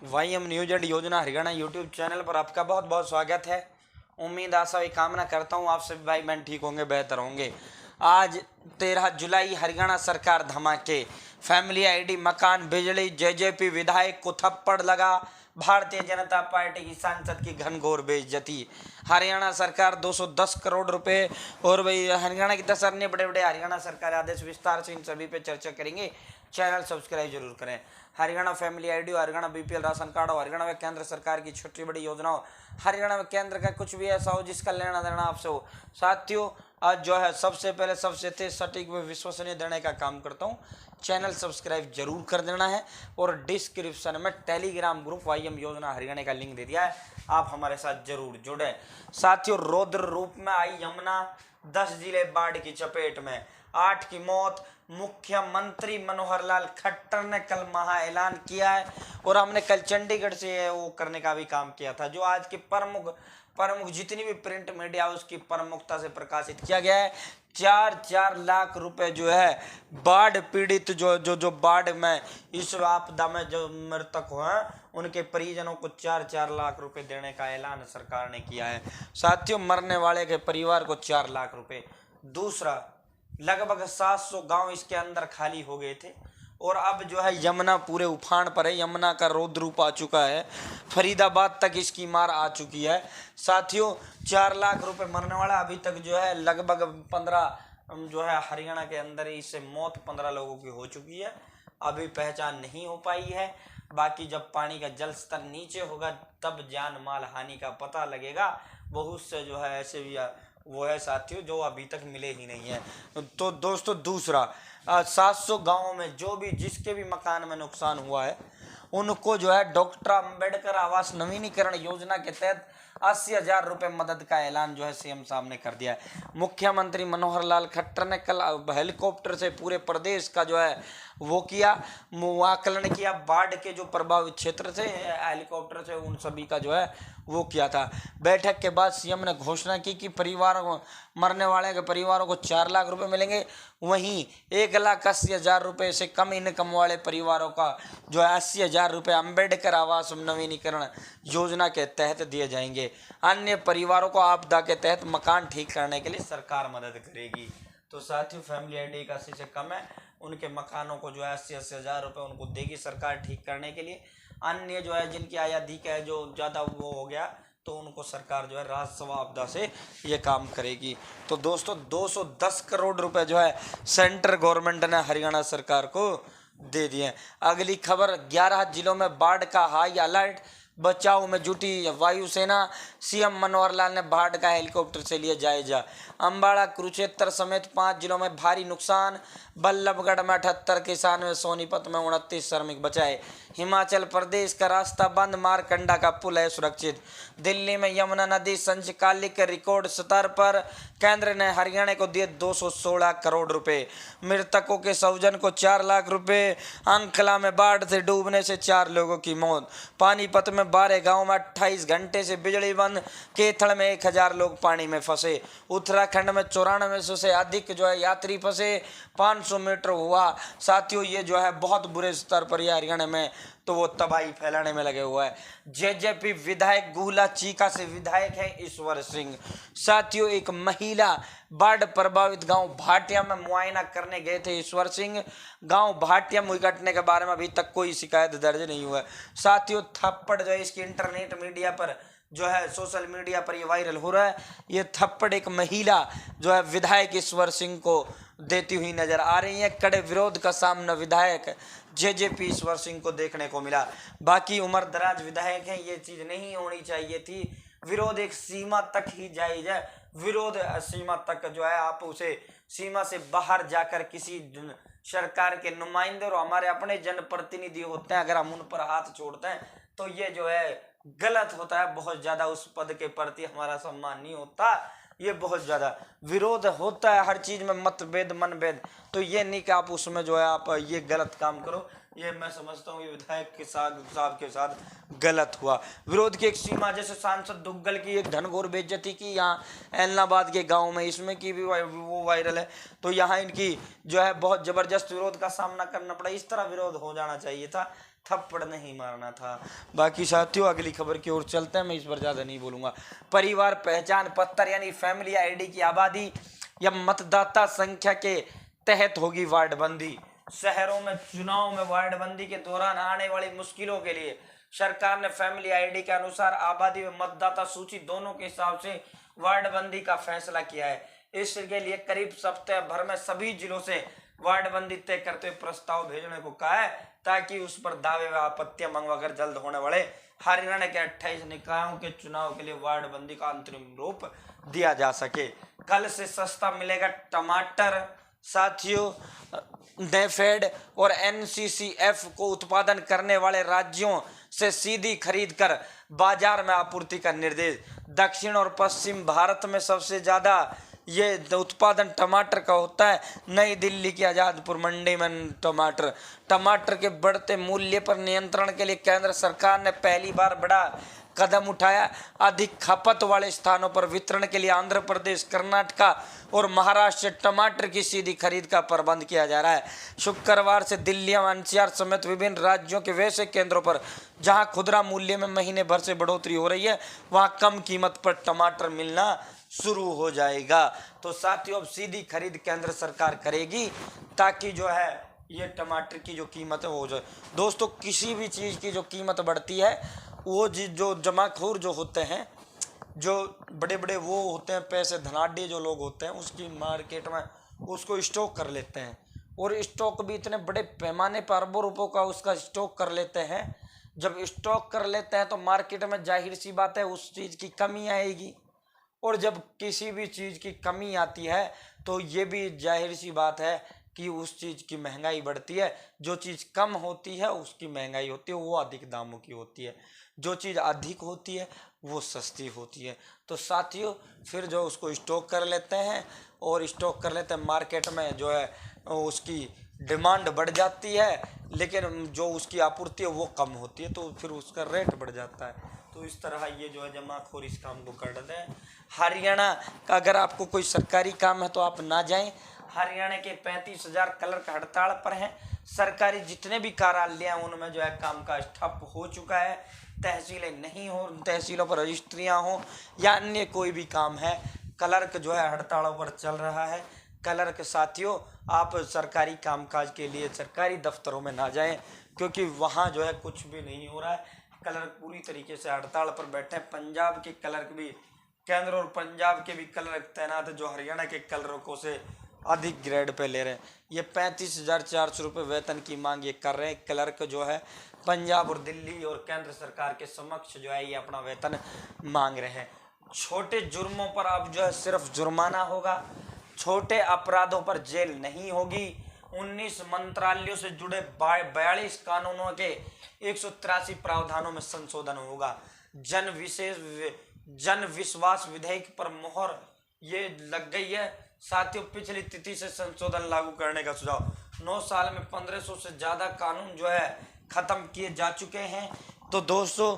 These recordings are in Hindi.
वाईएम न्यूज एंड योजना हरियाणा यूट्यूब चैनल पर आपका बहुत बहुत स्वागत है। उम्मीद आशा व कामना करता हूँ आप सभी भाई बहन ठीक होंगे, बेहतर होंगे। आज 13 जुलाई हरियाणा सरकार धमाके, फैमिली आईडी, मकान, बिजली, जेजेपी विधायक को थप्पड़ लगा, भारतीय जनता पार्टी की सांसद की घनघोर बेइज्जती। हरियाणा सरकार 210 करोड़ रुपए और भाई हरियाणा की 10 अन्य बड़े बड़े हरियाणा सरकार आदेश विस्तार से इन सभी पे चर्चा करेंगे। चैनल सब्सक्राइब जरूर करें। Haryana family ID, Haryana BPL ration card हो, हरियाणा में केंद्र सरकार की छोटी बड़ी योजना हो, हरियाणा में केंद्र का कुछ भी ऐसा हो जिसका लेना देना आपसे हो। साथियों, आज जो है सबसे पहले सबसे तेज सटीक व विश्वसनीय देने का काम करता हूँ। चैनल सब्सक्राइब जरूर कर देना है और डिस्क्रिप्शन में टेलीग्राम ग्रुप वाईएम योजना हरियाणा का लिंक दे दिया है, आप हमारे साथ जरूर जुड़े। साथियों, रौद्र रूप में आई यमुना, 10 जिले बाढ़ की चपेट में, 8 की मौत। मुख्यमंत्री मनोहर लाल खट्टर ने कल महा ऐलान किया है और हमने कल चंडीगढ़ से वो करने का भी काम किया था, जो आज की प्रमुख जितनी भी प्रिंट मीडिया उसकी प्रमुखता से प्रकाशित किया गया है। 4 लाख रुपए जो है बाढ़ पीड़ित जो बाढ़ में इस आपदा में जो मृतक हुए हैं उनके परिजनों को 4 लाख रुपए देने का ऐलान सरकार ने किया है। साथियों, मरने वाले के परिवार को 4 लाख रुपए। दूसरा, लगभग 700 गांव इसके अंदर खाली हो गए थे और अब जो है यमुना पूरे उफान पर है। यमुना का रौद्र रूप आ चुका है, फरीदाबाद तक इसकी मार आ चुकी है। साथियों, 4 लाख रुपए मरने वाला, अभी तक जो है लगभग 15 जो है हरियाणा के अंदर इससे मौत 15 लोगों की हो चुकी है, अभी पहचान नहीं हो पाई है। बाकी जब पानी का जल स्तर नीचे होगा तब जान माल हानि का पता लगेगा। बहुत से जो है ऐसे भी वो है साथियों जो अभी तक मिले ही नहीं है। तो दोस्तों, दूसरा, 700 गांवों में जो भी जिसके भी मकान में नुकसान हुआ है उनको जो है डॉक्टर अंबेडकर आवास नवीनीकरण योजना के तहत 80,000 रुपये मदद का ऐलान जो है सीएम साहब ने कर दिया है। मुख्यमंत्री मनोहर लाल खट्टर ने कल हेलीकॉप्टर से पूरे प्रदेश का जो है वो किया, आकलन किया। बाढ़ के जो प्रभावित क्षेत्र थे हेलीकॉप्टर से उन सभी का जो है वो किया था। बैठक के बाद सीएम ने घोषणा की कि मरने वाले के परिवारों को 4 लाख रुपए मिलेंगे। वहीं 1,80,000 रुपये से कम इनकम वाले परिवारों का जो है 80,000 रुपये अम्बेडकर आवास नवीनीकरण योजना के तहत दिए जाएंगे। अन्य परिवारों को आपदा के तहत मकान ठीक करने के लिए सरकार मदद करेगी। तो साथियों, फैमिली आईडी 81 से कम है उनके मकानों को जो है 80,000 रुपये उनको देगी सरकार ठीक करने के लिए। अन्य जो है जिनकी आय अधिक है, जो ज़्यादा वो हो गया, तो उनको सरकार जो है राजस्व आपदा से ये काम करेगी। तो दोस्तों, 210 करोड़ रुपए जो है सेंट्रल गवर्नमेंट ने हरियाणा सरकार को दे दिए। अगली खबर, 11 जिलों में बाढ़ का हाई अलर्ट, बचाव में जुटी वायुसेना। सीएम मनोहर लाल ने बाढ़ का हेलीकॉप्टर से लिया जायजा। अंबाला, कुरुक्षेत्र समेत 5 जिलों में भारी नुकसान। बल्लभगढ़ में 78 किसान व सोनीपत में 29 श्रमिक बचाए। हिमाचल प्रदेश का रास्ता बंद, मारकंडा का पुल है सुरक्षित। दिल्ली में यमुना नदी संचालित रिकॉर्ड स्तर पर, केंद्र ने हरियाणा को दिए 216 करोड़ रुपए। मृतकों के स्वजन को 4 लाख रुपए। अंकला में बाढ़ से डूबने से 4 लोगों की मौत। पानीपत में 12 गाँव में 28 घंटे से बिजली बंद। केथल में 1000 लोग पानी में फंसे। उत्तराखंड में 94 से अधिक जो है यात्री फंसे। 500 मीटर हुआ। साथियों, ये जो है बहुत बुरे स्तर पर ये हरियाणा में तो वो तबाही फैलाने में लगे हुआ है। जेजेपी विधायक गुहला चीका से विधायक है ईश्वर सिंह। साथियों, एक महिला बाढ़ प्रभावित गांव भाटिया में मुआयना करने गए थे ईश्वर सिंह। गांव भाटिया में घटने के बारे में अभी तक कोई शिकायत दर्ज नहीं हुआ है। साथियों, थप्पड़ जो है इसकी इंटरनेट मीडिया पर जो है सोशल मीडिया पर ये वायरल हो रहा है। ये थप्पड़ एक महिला जो है विधायक ईश्वर सिंह को देती हुई नजर आ रही है। कड़े विरोध का सामना विधायक जेजेपी ईश्वर सिंह को देखने को मिला। बाकी उम्र दराज विधायक हैं, ये चीज नहीं होनी चाहिए थी। विरोध एक सीमा तक ही जायज है। विरोध सीमा तक जो है आप उसे सीमा से बाहर जाकर किसी सरकार के नुमाइंदे और हमारे अपने जनप्रतिनिधि होते हैं, अगर हम उन पर हाथ छोड़ते हैं तो ये जो है गलत होता है बहुत ज्यादा। उस पद के प्रति हमारा सम्मान नहीं होता, ये बहुत ज्यादा विरोध होता है हर चीज में, मतभेद मनभेद। तो ये नहीं कि आप उसमें जो है आप ये गलत काम करो, ये मैं समझता हूँ ये विधायक के साथ साहब के साथ गलत हुआ। विरोध की एक सीमा, जैसे सांसद दुग्गल की एक घनघोर बेइज्जती की यहाँ ऐलनाबाद के गांव में, इसमें की भी वो वायरल है, तो यहाँ इनकी जो है बहुत जबरदस्त विरोध का सामना करना पड़ा। इस तरह विरोध हो जाना चाहिए था, थप्पड़ नहीं मारना था। बाकी साथियों अगली खबर की ओर चलते हैं, मैं इस पर ज्यादा नहीं बोलूंगा। परिवार पहचान पत्र यानी फैमिली आईडी की आबादी या मतदाता संख्या के तहत होगी वार्डबंदी। शहरों में चुनाव में वार्डबंदी के दौरान आने वाली मुश्किलों के लिए सरकार ने फैमिली आईडी के अनुसार आबादी व मतदाता सूची दोनों के हिसाब से वार्डबंदी का फैसला किया है। इसके लिए करीब सप्ताह भर में सभी जिलों से वार्डबंदी तय करते हुए प्रस्ताव भेजने को कहा है, ताकि उस पर दावे व आपत्तियां मंगवाकर जल्द होने वाले हरियाणा के 28 निकायों के चुनाव के लिए वार्डबंदी का अंतरिम रूप दिया जा सके। कल से सस्ता मिलेगा टमाटर। साथियों नेफेड और एनसीसीएफ को उत्पादन करने वाले राज्यों से सीधी खरीद कर बाजार में आपूर्ति का निर्देश। दक्षिण और पश्चिम भारत में सबसे ज्यादा ये उत्पादन टमाटर का होता है। नई दिल्ली की आजादपुर मंडी में टमाटर के बढ़ते मूल्य पर नियंत्रण के लिए केंद्र सरकार ने पहली बार बड़ा कदम उठाया। अधिक खपत वाले स्थानों पर वितरण के लिए आंध्र प्रदेश, कर्नाटका और महाराष्ट्र से टमाटर की सीधी खरीद का प्रबंध किया जा रहा है। शुक्रवार से दिल्ली और एनसीआर समेत विभिन्न राज्यों के वैसे केंद्रों पर जहां खुदरा मूल्य में महीने भर से बढ़ोतरी हो रही है, वहां कम कीमत पर टमाटर मिलना शुरू हो जाएगा। तो साथियों अब सीधी खरीद केंद्र सरकार करेगी, ताकि जो है ये टमाटर की जो कीमत है वो हो जाए। दोस्तों किसी भी चीज़ की जो कीमत बढ़ती है, वो जो जमाखोर जो होते हैं, जो बड़े बड़े वो होते हैं, पैसे धनाढ़ी जो लोग होते हैं, उसकी मार्केट में उसको स्टॉक कर लेते हैं, और स्टॉक भी इतने बड़े पैमाने पर अरबों रुपयों का उसका स्टॉक कर लेते हैं। जब स्टॉक कर लेते हैं तो मार्केट में जाहिर सी बात है उस चीज़ की कमी आएगी, और जब किसी भी चीज़ की कमी आती है तो ये भी जाहिर सी बात है कि उस चीज़ की महंगाई बढ़ती है। जो चीज़ कम होती है उसकी महंगाई होती है, वो अधिक दामों की होती है। जो चीज़ अधिक होती है वो सस्ती होती है। तो साथियों फिर जो उसको स्टॉक कर लेते हैं, और स्टॉक कर लेते हैं मार्केट में, जो है उसकी डिमांड बढ़ जाती है, लेकिन जो उसकी आपूर्ति है वो कम होती है, तो फिर उसका रेट बढ़ जाता है। तो इस तरह ये जो है जमाखोर इस काम को कर देते हैं। हरियाणा का अगर आपको कोई सरकारी काम है तो आप ना जाएं। हरियाणा के 35,000 क्लर्क हड़ताल पर हैं। सरकारी जितने भी कार्यालय हैं उनमें जो है कामकाज ठप हो चुका है। तहसीलें नहीं हो, तहसीलों पर रजिस्ट्रियाँ हो या अन्य कोई भी काम है, क्लर्क जो है हड़तालों पर चल रहा है। क्लर्क साथियों आप सरकारी कामकाज के लिए सरकारी दफ्तरों में ना जाएं, क्योंकि वहाँ जो है कुछ भी नहीं हो रहा है। क्लर्क पूरी तरीके से हड़ताल पर बैठे हैं। पंजाब के क्लर्क भी, केंद्र और पंजाब के भी क्लर्क तैनात है, जो हरियाणा के क्लर्कों से अधिक ग्रेड पे ले रहे हैं। ये 35,400 रुपये वेतन की मांग ये कर रहे हैं। क्लर्क जो है पंजाब और दिल्ली और केंद्र सरकार के समक्ष जो है ये अपना वेतन मांग रहे हैं। छोटे जुर्मों पर अब जो है सिर्फ जुर्माना होगा, छोटे अपराधों पर जेल नहीं होगी। 19 मंत्रालयों से जुड़े 42 कानूनों के 183 प्रावधानों में संशोधन होगा। जन विश्वास विधेयक पर मोहर ये लग गई है। साथियों पिछली तिथि से संशोधन लागू करने का सुझाव। 9 साल में 1500 से ज्यादा कानून जो है खत्म किए जा चुके हैं। तो दोस्तों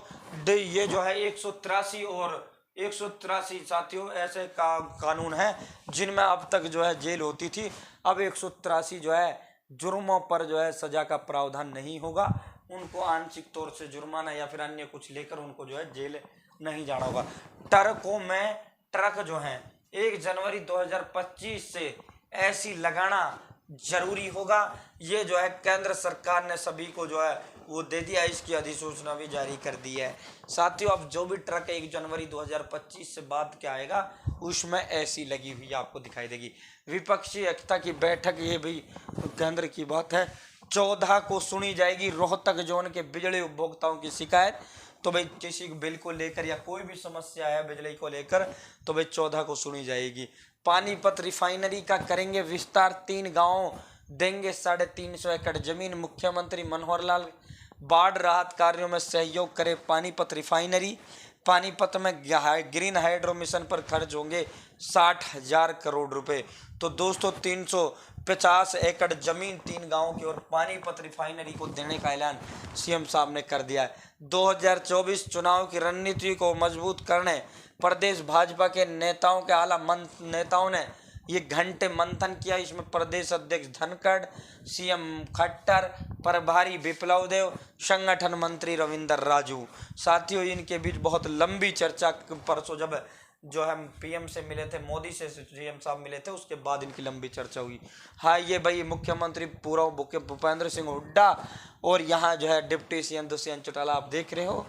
ये जो है 183 और 183 साथियों ऐसे कानून हैं जिनमें अब तक जो है जेल होती थी। अब 183 जो है जुर्मों पर जो है सजा का प्रावधान नहीं होगा। उनको आंशिक तौर से जुर्माना या फिर अन्य कुछ लेकर उनको जो है जेल नहीं जाना होगा। ट्रकों में ट्रक जो हैं 1 जनवरी 2025 से ऐसी लगाना जरूरी होगा। ये जो है केंद्र सरकार ने सभी को जो है वो दे दिया, इसकी अधिसूचना भी जारी कर दी है। साथियों अब जो भी ट्रक 1 जनवरी 2025 से बाद क्या आएगा उसमें ऐसी लगी हुई आपको दिखाई देगी। विपक्षी एकता की बैठक, ये भी केंद्र की बात है। 14 को सुनी जाएगी रोहतक जोन के बिजली उपभोक्ताओं की शिकायत। तो भाई किसी बिल को लेकर या कोई भी समस्या है बिजली को लेकर तो भाई 14 को सुनी जाएगी। पानीपत रिफाइनरी का करेंगे विस्तार, 3 गांवों देंगे 350 एकड़ जमीन। मुख्यमंत्री मनोहर लाल बाढ़ राहत कार्यों में सहयोग करे पानीपत रिफाइनरी। पानीपत में ग्रीन हाइड्रो मिशन पर खर्च होंगे 60,000 करोड़ रुपए। तो दोस्तों 350 एकड़ जमीन 3 गांवों की और पानीपत रिफाइनरी को देने का ऐलान सीएम साहब ने कर दिया है। 2024 चुनाव की रणनीति को मजबूत करने प्रदेश भाजपा के नेताओं के नेताओं ने ये घंटे मंथन किया। इसमें प्रदेश अध्यक्ष धनखड़, सीएम खट्टर, प्रभारी विप्लव देव, संगठन मंत्री रविंदर राजू। साथियों इनके बीच बहुत लंबी चर्चा परसों जब जो हम पीएम से मिले थे, मोदी से सीएम साहब मिले थे, उसके बाद इनकी लंबी चर्चा हुई। हाँ ये भाई मुख्यमंत्री पूर्व भूपेंद्र सिंह हुड्डा और यहाँ जो है डिप्टी सीएम दुष्यंत चौटाला आप देख रहे हो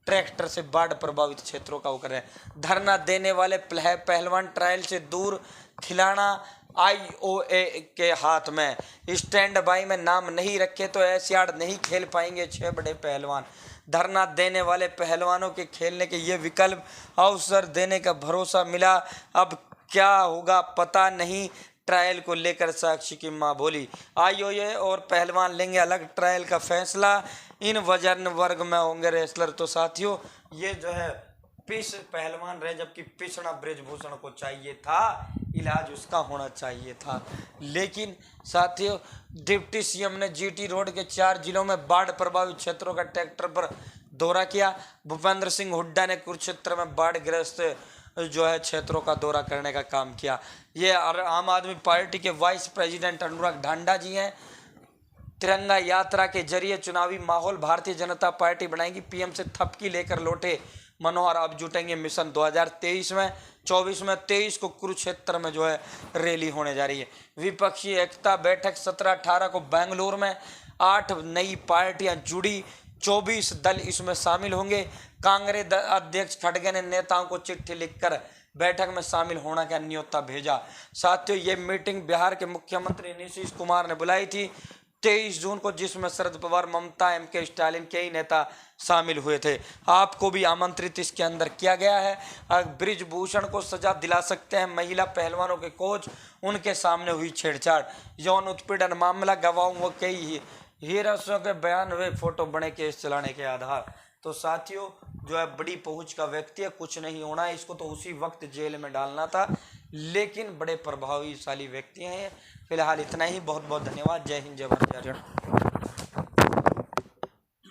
ट्रैक्टर से बाढ़ प्रभावित क्षेत्रों का वो कर रहे हैं। धरना देने वाले पहलवान ट्रायल से दूर, खिलाना आईओए के हाथ में। स्टैंड बाई में नाम नहीं रखे तो एशियाड नहीं खेल पाएंगे 6 बड़े पहलवान। धरना देने वाले पहलवानों के खेलने के ये विकल्प अवसर देने का भरोसा मिला, अब क्या होगा पता नहीं। ट्रायल को लेकर साक्षी की मां बोली, आईओए और पहलवान लेंगे अलग ट्रायल का फैसला, इन वजन वर्ग में होंगे रेसलर। तो साथियों ये जो है पिछ पहलवान रहे, जबकि पिछड़ा ब्रिजभूषण को चाहिए था, इलाज उसका होना चाहिए था। लेकिन साथियों डिप्टी सीएम ने जीटी रोड के 4 जिलों में बाढ़ प्रभावित क्षेत्रों का ट्रैक्टर पर दौरा किया। भूपेंद्र सिंह हुड्डा ने कुरुक्षेत्र में बाढ़ ग्रस्त जो है क्षेत्रों का दौरा करने का काम किया। ये आम आदमी पार्टी के वाइस प्रेसिडेंट अनुराग ढांडा जी हैं। तिरंगा यात्रा के जरिए चुनावी माहौल भारतीय जनता पार्टी बनाएगी। पीएम से थपकी लेकर लौटे मनोहर अब जुटेंगे मिशन 2023 में। 24 में 23 को कुरुक्षेत्र में जो है रैली होने जा रही है। विपक्षी एकता बैठक 17-18 को बेंगलुरु में। 8 नई पार्टियां जुड़ी, 24 दल इसमें शामिल होंगे। कांग्रेस अध्यक्ष खड़गे ने नेताओं को चिट्ठी लिखकर बैठक में शामिल होने का न्योता भेजा। साथियों ये मीटिंग बिहार के मुख्यमंत्री नीतीश कुमार ने बुलाई थी 23 जून को, जिसमें शरद पवार, ममता, एमके स्टालिन के ही नेता शामिल हुए थे। आपको भी आमंत्रित इसके अंदर किया गया है। ब्रिजभूषण को सजा दिला सकते हैं महिला पहलवानों के कोच, उनके सामने हुई छेड़छाड़। यौन उत्पीड़न मामला, गवाहों व कई हिरासतों के बयान हुए, फोटो बने केस चलाने के आधार। तो साथियों जो है बड़ी पहुंच का व्यक्ति है, कुछ नहीं होना है, इसको तो उसी वक्त जेल में डालना था, लेकिन बड़े प्रभावशाली व्यक्ति हैं। फिलहाल इतना ही, बहुत बहुत धन्यवाद। जय हिंद, जय भारत।